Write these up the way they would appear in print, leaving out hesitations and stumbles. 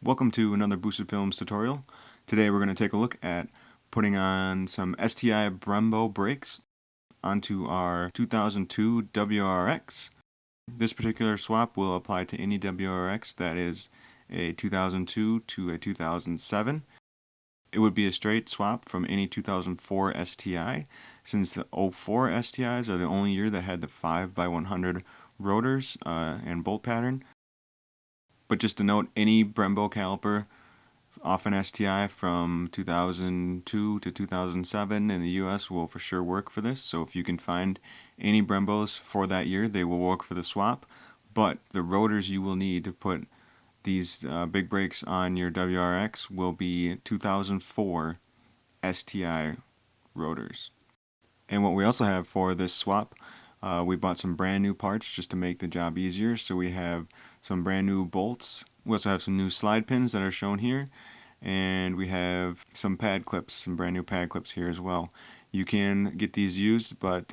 Welcome to another Boosted Films tutorial. Today we're going to take a look at putting on some Sti Brembo brakes onto our 2002 WRX. This particular swap will apply to any WRX that is a 2002 to a 2007. It would be a straight swap from any 2004 STI, since the 04 STIs are the only year that had the 5x100 rotors and bolt pattern. But just to note, any Brembo caliper off an STI from 2002 to 2007 in the US will for sure work for this. So if you can find any Brembos for that year, they will work for the swap. But the rotors you will need to put these big brakes on your WRX will be 2004 STI rotors. And what we also have for this swap, we bought some brand new parts just to make the job easier. So we have some brand new bolts. We also have some new slide pins that are shown here. And we have some pad clips, some brand new pad clips here as well. You can get these used, but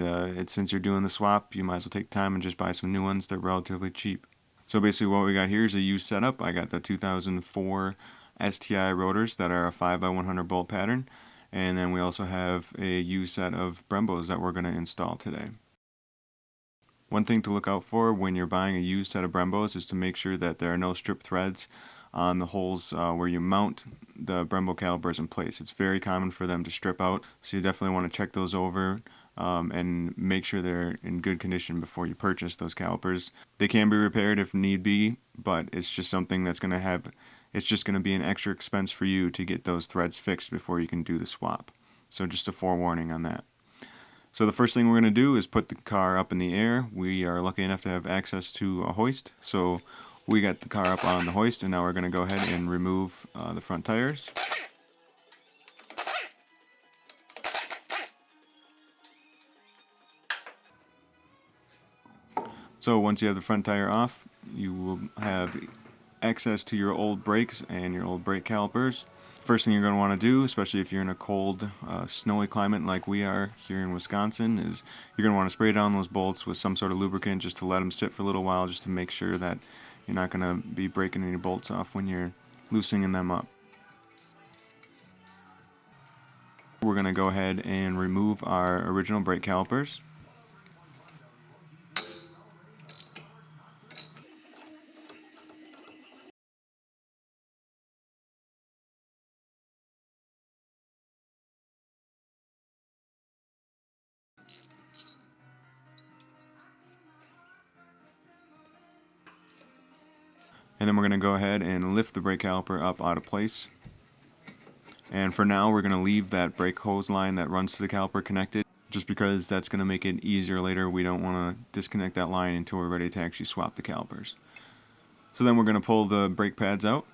since you're doing the swap, you might as well take time and just buy some new ones. They're relatively cheap. So basically what we got here is a used setup. I got the 2004 STI rotors that are a 5x100 bolt pattern. And then we also have a used set of Brembos that we're going to install today. One thing to look out for when you're buying a used set of Brembos is to make sure that there are no strip threads on the holes where you mount the Brembo calipers in place. It's very common for them to strip out, so you definitely want to check those over and make sure they're in good condition before you purchase those calipers. They can be repaired if need be, but it's just something that's going to have, it's just going to be an extra expense for you to get those threads fixed before you can do the swap. So just a forewarning on that. So the first thing we're going to do is put the car up in the air. We are lucky enough to have access to a hoist, so we got the car up on the hoist, and now we're going to go ahead and remove the front tires. So once you have the front tire off, you will have access to your old brakes and your old brake calipers. First thing you're going to want to do, especially if you're in a cold, snowy climate like we are here in Wisconsin, is you're going to want to spray down those bolts with some sort of lubricant just to let them sit for a little while, just to make sure that you're not going to be breaking any bolts off when you're loosening them up. We're going to go ahead and remove our original brake calipers. And then we're going to go ahead and lift the brake caliper up out of place. And for now, we're going to leave that brake hose line that runs to the caliper connected, just because that's going to make it easier later. We don't want to disconnect that line until we're ready to actually swap the calipers. So then we're going to pull the brake pads out.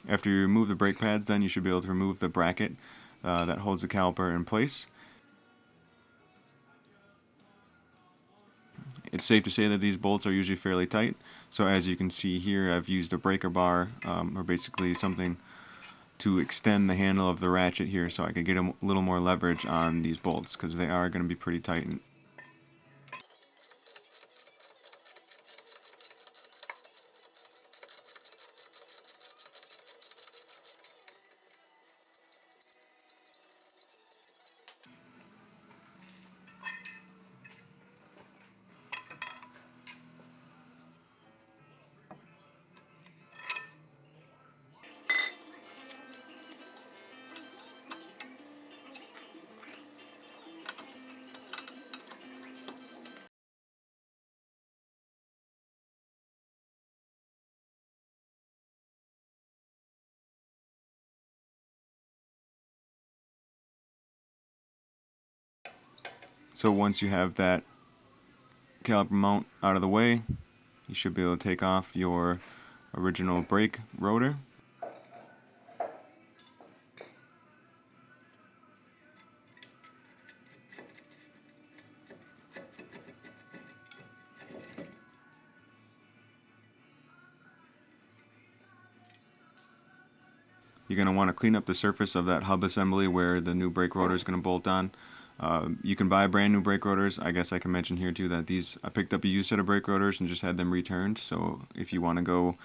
After you remove the brake pads, then you should be able to remove the bracket that holds the caliper in place. It's safe to say that these bolts are usually fairly tight, so as you can see here, I've used a breaker bar, or basically something to extend the handle of the ratchet here so I could get a little more leverage on these bolts, because they are going to be pretty tight. So once you have that caliper mount out of the way, you should be able to take off your original brake rotor. You're going to want to clean up the surface of that hub assembly where the new brake rotor is going to bolt on. You can buy brand new brake rotors. I guess I can mention here too that I picked up a used set of brake rotors and just had them returned. So if you want to go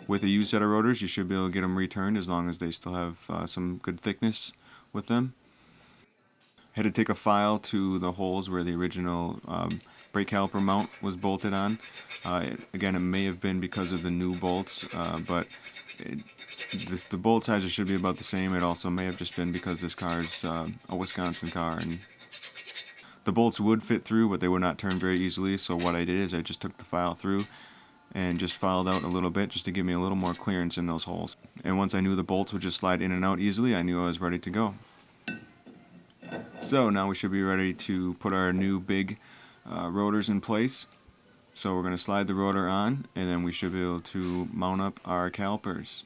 with a used set of rotors, you should be able to get them returned as long as they still have some good thickness with them. Had to take a file to the holes where the original brake caliper mount was bolted on. Again, it may have been because of the new bolts, but the bolt sizes should be about the same. It also may have just been because this car is a Wisconsin car, and the bolts would fit through, but they would not turn very easily. So what I did is I just took the file through and just filed out a little bit just to give me a little more clearance in those holes. And once I knew the bolts would just slide in and out easily, I knew I was ready to go. So now we should be ready to put our new big rotors in place. So we're going to slide the rotor on, and then we should be able to mount up our calipers.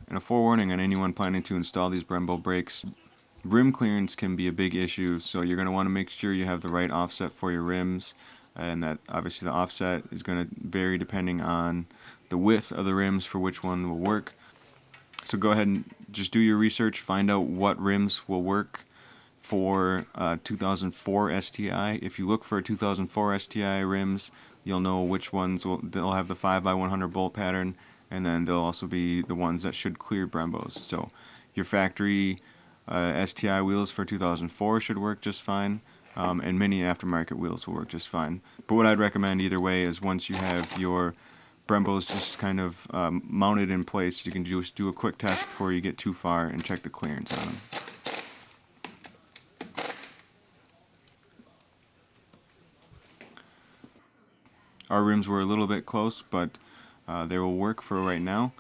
And a forewarning on anyone planning to install these Brembo brakes: rim clearance can be a big issue, so you're going to want to make sure you have the right offset for your rims, and that obviously the offset is going to vary depending on the width of the rims for which one will work. So go ahead and just do your research, find out what rims will work for 2004 STI. If you look for 2004 STI rims, you'll know which ones they'll have the 5x100 bolt pattern, and then they'll also be the ones that should clear Brembos. So your factory STI wheels for 2004 should work just fine, and many aftermarket wheels will work just fine. But what I'd recommend either way is once you have your Brembos just kind of mounted in place, you can just do a quick test before you get too far and check the clearance on them. Our rims were a little bit close, but they will work for right now.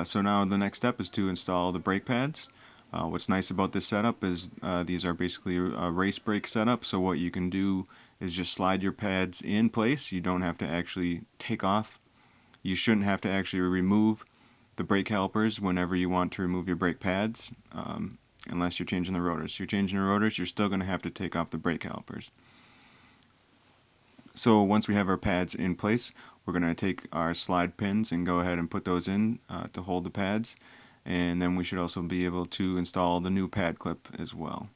So now the next step is to install the brake pads. What's nice about this setup is these are basically a race brake setup, so what you can do is just slide your pads in place. You don't have to actually take off. You shouldn't have to actually remove the brake calipers whenever you want to remove your brake pads, unless you're changing the rotors. If you're changing the rotors, you're still going to have to take off the brake calipers. So once we have our pads in place, we're going to take our slide pins and go ahead and put those in to hold the pads. And then we should also be able to install the new pad clip as well.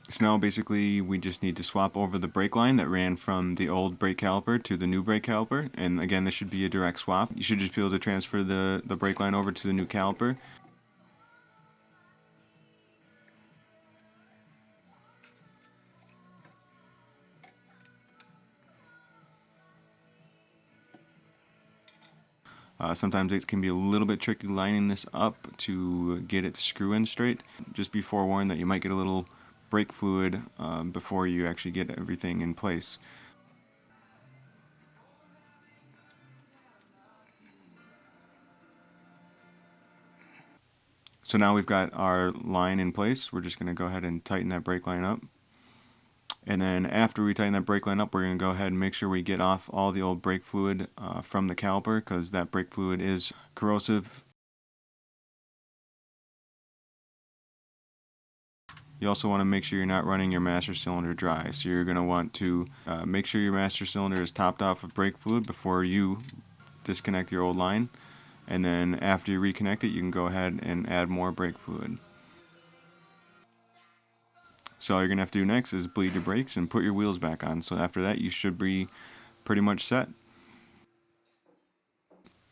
So now basically we just need to swap over the brake line that ran from the old brake caliper to the new brake caliper, and again this should be a direct swap. You should just be able to transfer the brake line over to the new caliper. Sometimes it can be a little bit tricky lining this up to get it to screw in straight. Just be forewarned that you might get a little brake fluid before you actually get everything in place. So now we've got our line in place. We're just going to go ahead and tighten that brake line up. And then after we tighten that brake line up, we're going to go ahead and make sure we get off all the old brake fluid from the caliper, because that brake fluid is corrosive. You also want to make sure you're not running your master cylinder dry. So you're going to want to make sure your master cylinder is topped off with brake fluid before you disconnect your old line. And then after you reconnect it, you can go ahead and add more brake fluid. So all you're going to have to do next is bleed your brakes and put your wheels back on. So after that, you should be pretty much set.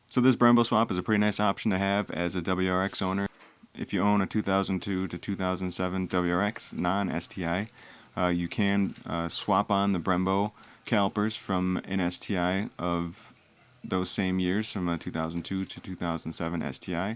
So this Brembo swap is a pretty nice option to have as a WRX owner. If you own a 2002 to 2007 WRX non-STI, you can swap on the Brembo calipers from an STI of those same years, from a 2002 to 2007 STI.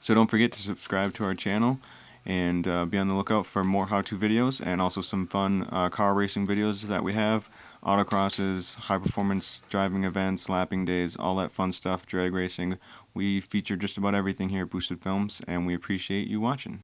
So don't forget to subscribe to our channel And be on the lookout for more how-to videos and also some fun car racing videos that we have. Autocrosses, high-performance driving events, lapping days, all that fun stuff, drag racing. We feature just about everything here at Boosted Films, and we appreciate you watching.